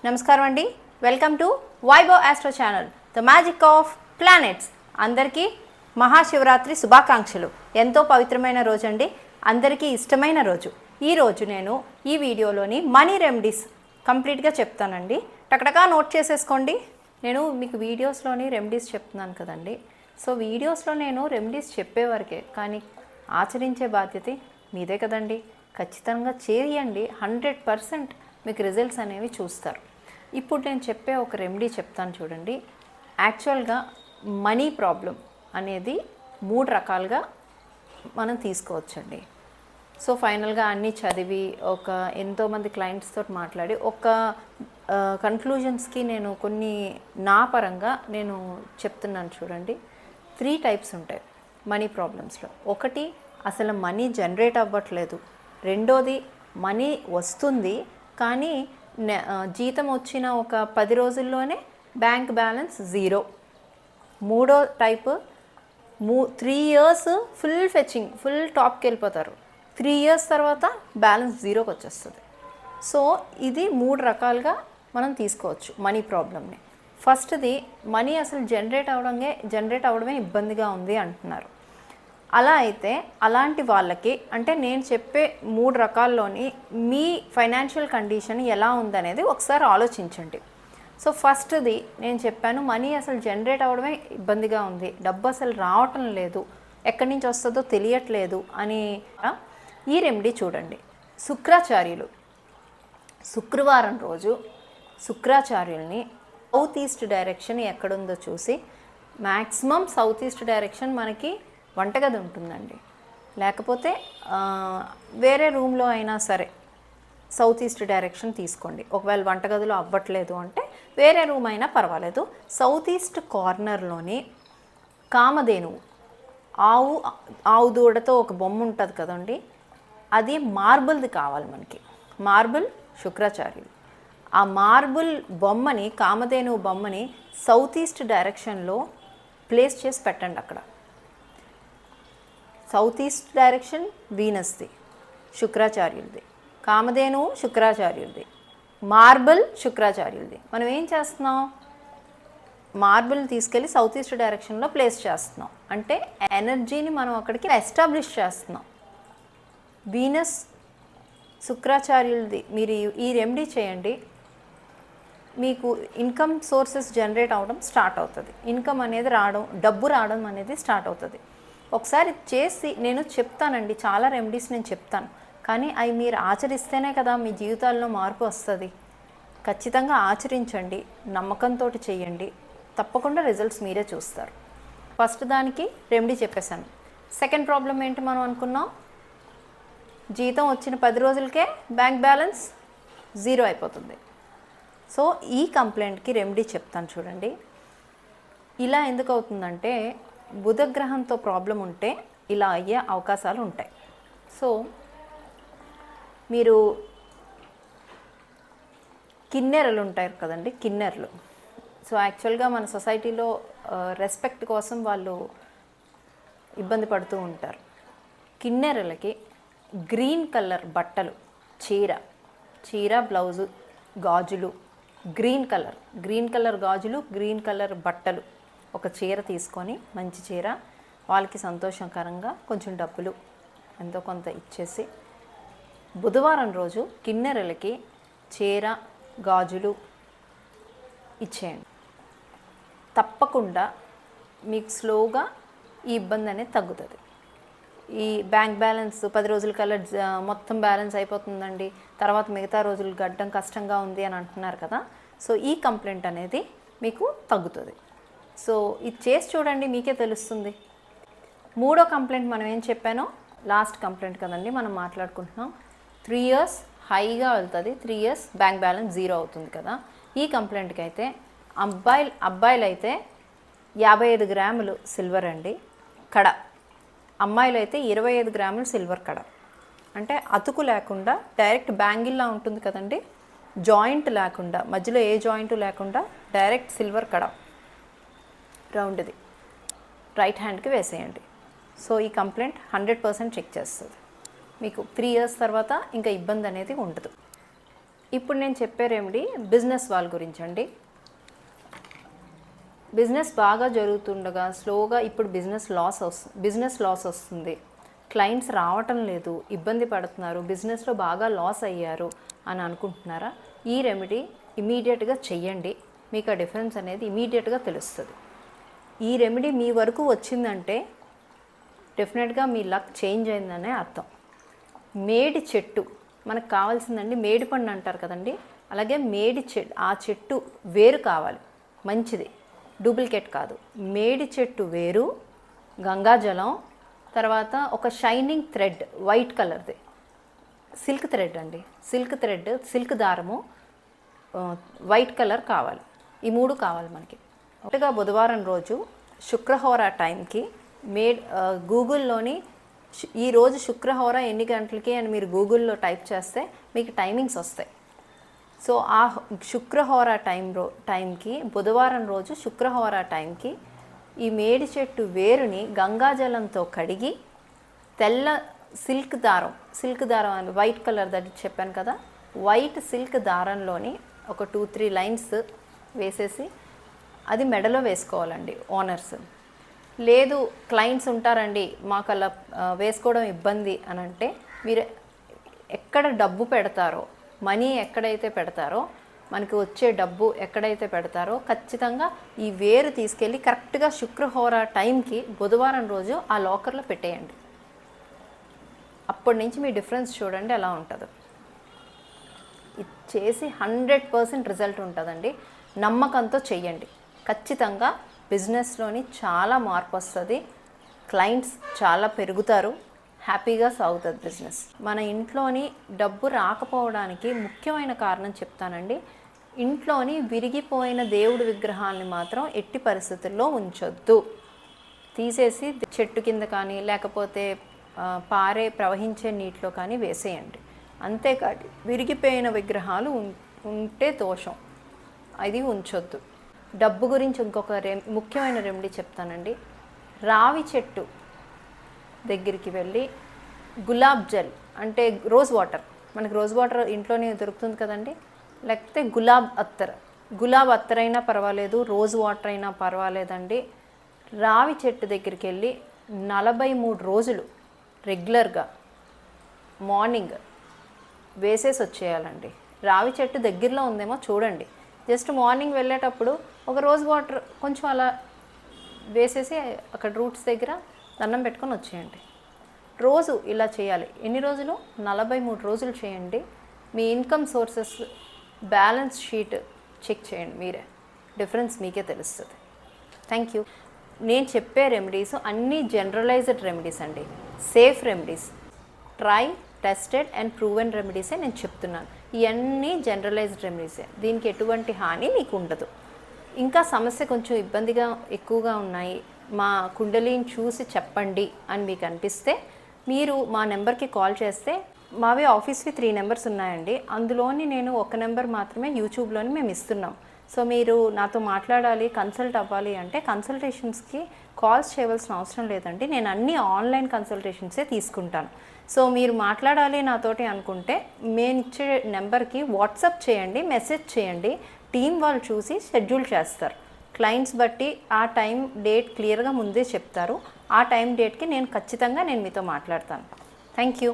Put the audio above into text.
నమస్కారం అండి. Welcome to Vaibhav astro channel, the magic of planets. అందరికీ మహాశివరాత్రి శుభాకాంక్షలు. ఎంతో పవిత్రమైన రోజు అండి, అందరికీ ఇష్టమైన రోజు. ఈరోజు నేను ఈ వీడియోలోని మనీ రెమెడీస్ కంప్లీట్గా చెప్తానండి. టకటకా నోట్ చేసేసుకోండి. నేను మీకు వీడియోస్లోని రెమెడీస్ చెప్తున్నాను కదండి. సో వీడియోస్లో నేను రెమెడీస్ చెప్పేవరకే, కానీ ఆచరించే బాధ్యత మీదే కదండి. ఖచ్చితంగా చేయండి. 100% మీకు రిజల్ట్స్ అనేవి చూస్తారు. ఇప్పుడు నేను చెప్పే ఒక రెమెడీ చెప్తాను చూడండి. యాక్చువల్గా మనీ ప్రాబ్లం అనేది 3 రకాలుగా మనం తీసుకోవచ్చండి. సో ఫైనల్గా అన్నీ చదివి ఎంతోమంది క్లయింట్స్ తోటి మాట్లాడి కన్క్లూజన్స్కి నేను కొన్ని నా పరంగా నేను చెప్తున్నాను చూడండి. 3 టైప్స్ ఉంటాయి మనీ ప్రాబ్లమ్స్లో. ఒకటి, అసలు మనీ జనరేట్ అవ్వట్లేదు. రెండోది, మనీ వస్తుంది కానీ జీతం వచ్చిన ఒక 10 రోజుల్లోనే బ్యాంక్ బ్యాలెన్స్ 0. మూడో type, 3 years full fetching, full టాప్కి వెళ్ళిపోతారు. 3 years తర్వాత బ్యాలెన్స్ 0కి వచ్చేస్తుంది. సో ఇది 3 రకాలుగా మనం తీసుకోవచ్చు మనీ ప్రాబ్లమ్ని. ఫస్ట్ది, మనీ అసలు జనరేట్ అవ్వడమే ఇబ్బందిగా ఉంది అంటున్నారు. అలా అయితే అలాంటి వాళ్ళకి, అంటే నేను చెప్పే 3 రకాల్లోని మీ ఫైనాన్షియల్ కండిషన్ ఎలా ఉందనేది ఒకసారి ఆలోచించండి. సో ఫస్ట్ది నేను చెప్పాను, మనీ అసలు జనరేట్ అవ్వడమే ఇబ్బందిగా ఉంది, డబ్బు అసలు రావటం లేదు, ఎక్కడి నుంచి వస్తుందో తెలియట్లేదు అని ఈ రెమెడీ చూడండి. శుక్రాచార్యులు, శుక్రవారం రోజు శుక్రాచార్యుల్ని సౌత్ ఈస్ట్ డైరెక్షన్ ఎక్కడుందో చూసి, మ్యాక్సిమం సౌత్ ఈస్ట్ డైరెక్షన్ మనకి వంటగది ఉంటుందండి, లేకపోతే వేరే రూమ్లో అయినా సరే సౌత్ ఈస్ట్ డైరెక్షన్ తీసుకోండి. ఒకవేళ వంటగదిలో అవ్వట్లేదు అంటే వేరే రూమ్ అయినా పర్వాలేదు. సౌత్ ఈస్ట్ కార్నర్లోని కామధేనువు, ఆవు దూడతో ఒక బొమ్మ ఉంటుంది కదండి, అది మార్బుల్ది కావాలి మనకి. మార్బుల్ శుక్రాచార్యులు. ఆ మార్బుల్ బొమ్మని, కామధేనువు బొమ్మని సౌత్ ఈస్ట్ డైరెక్షన్లో ప్లేస్ చేసి పెట్టండి. అక్కడ సౌత్ ఈస్ట్ డైరెక్షన్ వీనస్ది, శుక్రాచార్యులది. కామధేనువు శుక్రాచార్యులది, మార్బుల్ శుక్రాచార్యులది. మనం ఏం చేస్తున్నాం, మార్బుల్ తీసుకెళ్ళి సౌత్ ఈస్ట్ డైరెక్షన్లో ప్లేస్ చేస్తున్నాం. అంటే ఎనర్జీని మనం అక్కడికి ఎస్టాబ్లిష్ చేస్తున్నాం. వీనస్ శుక్రాచార్యులది మీరు ఈ రెమెడీ చేయండి, మీకు ఇన్కమ్ సోర్సెస్ జనరేట్ అవ్వడం స్టార్ట్ అవుతుంది. ఇన్కమ్ అనేది రావడం, డబ్బు రావడం అనేది స్టార్ట్ అవుతుంది. ఒకసారి చేసి నేను చెప్తానండి, చాలా రెమెడీస్ నేను చెప్తాను, కానీ అవి మీరు ఆచరిస్తేనే కదా మీ జీవితాల్లో మార్పు వస్తుంది. ఖచ్చితంగా ఆచరించండి, నమ్మకంతో చేయండి, తప్పకుండా రిజల్ట్స్ మీరే చూస్తారు. ఫస్ట్ దానికి రెమెడీ చెప్పేశాను. సెకండ్ ప్రాబ్లం ఏంటి మనం అనుకున్నాం, జీతం వచ్చిన 10 రోజులకే బ్యాంక్ బ్యాలెన్స్ 0 అయిపోతుంది. సో ఈ కంప్లైంట్కి రెమెడీ చెప్తాను చూడండి. ఇలా ఎందుకు అవుతుందంటే, బుధగ్రహంతో ప్రాబ్లం ఉంటే ఇలా అయ్యే అవకాశాలు ఉంటాయి. సో మీరు కిన్నెరలు ఉంటారు కదండి, కిన్నెరలు. సో యాక్చువల్గా మన సొసైటీలో రెస్పెక్ట్ కోసం వాళ్ళు ఇబ్బంది పడుతూ ఉంటారు. కిన్నెరలకి గ్రీన్ కలర్ బట్టలు, చీర బ్లౌజు, గాజులు, గ్రీన్ కలర్ గాజులు, గ్రీన్ కలర్ బట్టలు, ఒక చీర తీసుకొని, మంచి చీర, వాళ్ళకి సంతోషకరంగా కొంచెం డబ్బులు ఎంతో కొంత ఇచ్చేసి, బుధవారం రోజు కిన్నెరలకి చీర గాజులు ఇచ్చేయండి. తప్పకుండా మీకు స్లోగా ఈ ఇబ్బంది అనేది తగ్గుతుంది. ఈ బ్యాంక్ బ్యాలెన్స్ 10 రోజుల కల్లా మొత్తం బ్యాలెన్స్ అయిపోతుందండి, తర్వాత మిగతా రోజులు గడ్డం కష్టంగా ఉంది అని అంటున్నారు కదా. సో ఈ కంప్లైంట్ అనేది మీకు తగ్గుతుంది. సో ఇది చేసి చూడండి, మీకే తెలుస్తుంది. మూడో కంప్లైంట్ మనం ఏం చెప్పానో, లాస్ట్ కంప్లైంట్ కదండి మనం మాట్లాడుకుంటున్నాం. 3 years హైగా వెళ్తుంది, 3 years బ్యాంక్ బ్యాలెన్స్ 0 అవుతుంది కదా. ఈ కంప్లైంట్కి అయితే అబ్బాయిలు అయితే 55 గ్రాములు సిల్వర్ అండి కడ, అమ్మాయిలు అయితే 25 గ్రాములు సిల్వర్ కడ. అంటే అతుకు లేకుండా డైరెక్ట్ బ్యాంగిల్లా ఉంటుంది కదండి, జాయింట్ లేకుండా, మధ్యలో ఏ జాయింట్ లేకుండా డైరెక్ట్ సిల్వర్ కడ రౌండ్ది రైట్ హ్యాండ్కి వేసేయండి. సో ఈ కంప్లైంట్ 100% చెక్ చేస్తుంది. మీకు 3 years తర్వాత ఇంకా ఇబ్బంది అనేది ఉండదు. ఇప్పుడు నేను చెప్పే రెమెడీ బిజినెస్ వాళ్ళ గురించి అండి. బిజినెస్ బాగా జరుగుతుండగా స్లోగా ఇప్పుడు బిజినెస్ లాస్ వస్తుంది, క్లయింట్స్ రావటం లేదు, ఇబ్బంది పడుతున్నారు, బిజినెస్లో బాగా లాస్ అయ్యారు అని అనుకుంటున్నారా? ఈ రెమెడీ ఇమీడియట్గా చెయ్యండి. మీకు ఆ డిఫరెన్స్ అనేది ఇమీడియట్గా తెలుస్తుంది. ఈ రెమెడీ మీ వరకు వచ్చిందంటే డెఫినెట్గా మీ లక్ చేంజ్ అయిందనే అర్థం. మేడి చెట్టు మనకు కావాల్సిందండి, మేడి పండు అంటారు కదండి, అలాగే ఆ చెట్టు వేరు కావాలి, మంచిది, డూప్లికేట్ కాదు. మేడి చెట్టు వేరు, గంగాజలం, తర్వాత ఒక షైనింగ్ థ్రెడ్ వైట్ కలర్ది, సిల్క్ థ్రెడ్ అండి, సిల్క్ దారము వైట్ కలర్ కావాలి. ఈ 3 కావాలి మనకి. ఒకటిగా బుధవారం రోజు శుక్రహోర టైంకి గూగుల్లోని ఈరోజు శుక్రహోర ఎన్ని గంటలకి అని మీరు గూగుల్లో టైప్ చేస్తే మీకు టైమింగ్స్ వస్తాయి. సో ఆ శుక్రహోర టైంకి బుధవారం రోజు శుక్రహోర టైంకి ఈ మేడి చెట్టు వేరుని గంగాజలంతో కడిగి తెల్ల సిల్క్ దారం అని వైట్ కలర్ దట్ చెప్పాను కదా, వైట్ సిల్క్ దారంలోని ఒక 2-3 లైన్స్ వేసేసి అది మెడలో వేసుకోవాలండి. ఓనర్స్ లేదు క్లయింట్స్ ఉంటారండి మాకు అలా వేసుకోవడం ఇబ్బంది అని అంటే మీరు ఎక్కడ డబ్బు పెడతారో, మనీ ఎక్కడైతే పెడతారో, మనకి వచ్చే డబ్బు ఎక్కడైతే పెడతారో ఖచ్చితంగా ఈ వేరు తీసుకెళ్ళి కరెక్ట్గా శుక్రహోర టైంకి బుధవారం రోజు ఆ లాకర్లో పెట్టేయండి. అప్పటి నుంచి మీ డిఫరెన్స్ చూడండి ఎలా ఉంటుందో. ఇది చేసి 100% రిజల్ట్ ఉంటుందండి. నమ్మకంతో చెయ్యండి, ఖచ్చితంగా బిజినెస్లోని చాలా మార్పు వస్తుంది, క్లయింట్స్ చాలా పెరుగుతారు, హ్యాపీగా సాగుతుంది బిజినెస్. మన ఇంట్లోని డబ్బు రాకపోవడానికి ముఖ్యమైన కారణం చెప్తానండి. ఇంట్లోని విరిగిపోయిన దేవుడి విగ్రహాలని మాత్రం ఎట్టి పరిస్థితుల్లో ఉంచొద్దు. తీసేసి చెట్టు కింద కానీ లేకపోతే ప్రవహించే నీటిలో కానీ వేసేయండి. అంతేకాదు విరిగిపోయిన విగ్రహాలు ఉంటే దోషం, అది ఉంచొద్దు. డబ్బు గురించి ఇంకొక ముఖ్యమైన రెమెడీ చెప్తానండి. రావి చెట్టు దగ్గరికి వెళ్ళి గులాబ్ జల్ అంటే రోజ్ వాటర్, మనకి రోజ్ వాటర్ ఇంట్లోనే దొరుకుతుంది కదండి, లేకపోతే గులాబ్ అత్తర్ అయినా పర్వాలేదు, రోజ్ వాటర్ అయినా పర్వాలేదండి. రావి చెట్టు దగ్గరికి వెళ్ళి 43 రోజులు రెగ్యులర్గా మార్నింగ్ వేసేసి వచ్చేయాలండి. రావి చెట్టు దగ్గరలో ఉందేమో చూడండి, జస్ట్ మార్నింగ్ వెళ్ళేటప్పుడు ఒక రోజ్ వాటర్ కొంచెం అలా వేసేసి అక్కడ రూట్స్ దగ్గర దండం పెట్టుకొని వచ్చేయండి. రోజు ఇలా చేయాలి. ఎన్ని రోజులు? 43 రోజులు చేయండి. మీ income sources balance sheet check చేయండి, మీరే డిఫరెన్స్ మీకే తెలుస్తుంది. Thank you. నేను చెప్పే రెమెడీస్ అన్నీ జనరలైజ్డ్ రెమెడీస్ అండి, safe remedies, tested and proven రెమెడీసే నేను చెప్తున్నాను. ఇవన్నీ జనరలైజ్డ్ రెమెడీసే, దీనికి ఎటువంటి హాని మీకు ఉండదు. ఇంకా సమస్య కొంచెం ఇబ్బందిగా ఎక్కువగా ఉన్నాయి, మా కుండలిని చూసి చెప్పండి అని మీకు అనిపిస్తే మీరు మా నెంబర్కి కాల్ చేస్తే, మావి ఆఫీస్వి 3 నెంబర్స్ ఉన్నాయండి, అందులోని నేను ఒక నెంబర్ మాత్రమే యూట్యూబ్లోని మేము ఇస్తున్నాం. సో మీరు నాతో మాట్లాడాలి, కన్సల్ట్ అవ్వాలి అంటే కన్సల్టేషన్స్కి కాల్స్ చేయవలసిన అవసరం లేదండి, నేను అన్ని ఆన్లైన్ కన్సల్టేషన్సే తీసుకుంటాను. సో మీరు మాట్లాడాలి నాతోటి అనుకుంటే నేను ఇచ్చే నెంబర్కి వాట్సాప్ చేయండి, మెసేజ్ చేయండి, టీం వాళ్ళు చూసి షెడ్యూల్ చేస్తారు. క్లయింట్స్ బట్టి ఆ టైం డేట్ క్లియర్గా ముందే చెప్తారు, ఆ టైం డేట్కి ఖచ్చితంగా నేను మీతో మాట్లాడతాను. Thank you.